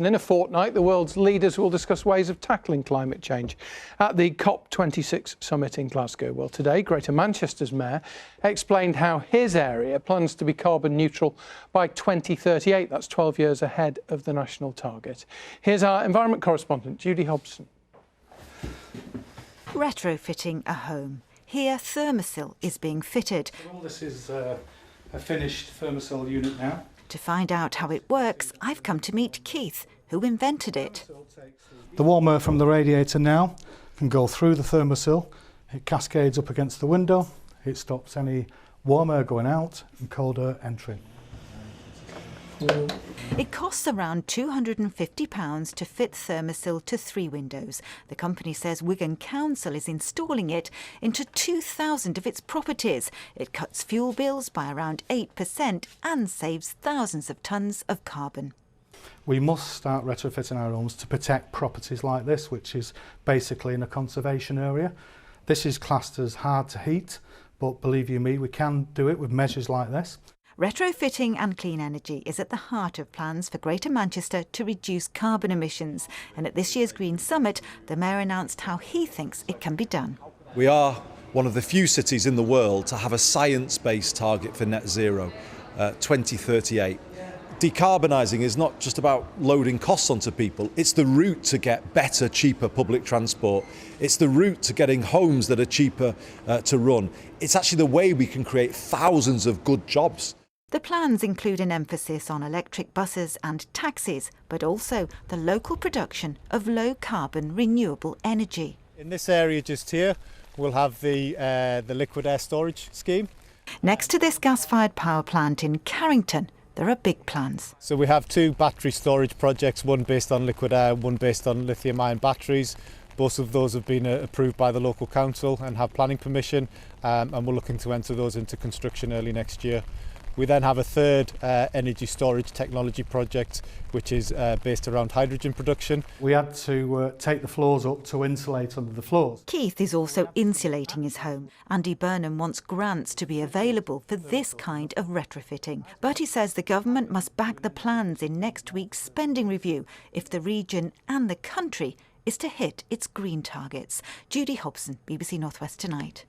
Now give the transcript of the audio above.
And in a fortnight, the world's leaders will discuss ways of tackling climate change at the COP26 summit in Glasgow. Well, today, Greater Manchester's Mayor explained how his area plans to be carbon neutral by 2038. That's 12 years ahead of the national target. Here's our environment correspondent, Judy Hobson. Retrofitting a home. Here, Thermocill is being fitted. All this is a finished Thermocill unit now. To find out how it works, I've come to meet Keith, who invented it. The warm air from the radiator now can go through the Thermocill. It cascades up against the window. It stops any warm air going out and cold air entering. It costs around £250 to fit Thermocill to 3 windows. The company says Wigan Council is installing it into 2,000 of its properties. It cuts fuel bills by around 8% and saves thousands of tonnes of carbon. We must start retrofitting our homes to protect properties like this, which is basically in a conservation area. This is classed as hard to heat, but believe you me, we can do it with measures like this. Retrofitting and clean energy is at the heart of plans for Greater Manchester to reduce carbon emissions. And at this year's Green Summit, the Mayor announced how he thinks it can be done. We are one of the few cities in the world to have a science-based target for net zero, 2038. Decarbonising is not just about loading costs onto people, it's the route to get better, cheaper public transport. It's the route to getting homes that are cheaper to run. It's actually the way we can create thousands of good jobs. The plans include an emphasis on electric buses and taxis, but also the local production of low-carbon renewable energy. In this area just here, we'll have the liquid air storage scheme. Next to this gas-fired power plant in Carrington, there are big plans. So we have 2 battery storage projects, one based on liquid air, one based on lithium-ion batteries. Both of those have been approved by the local council and have planning permission, and we're looking to enter those into construction early next year. We then have a third energy storage technology project, which is based around hydrogen production. We had to take the floors up to insulate under the floors. Keith is also insulating his home. Andy Burnham wants grants to be available for this kind of retrofitting. But he says the government must back the plans in next week's spending review if the region and the country is to hit its green targets. Judy Hobson, BBC North West Tonight.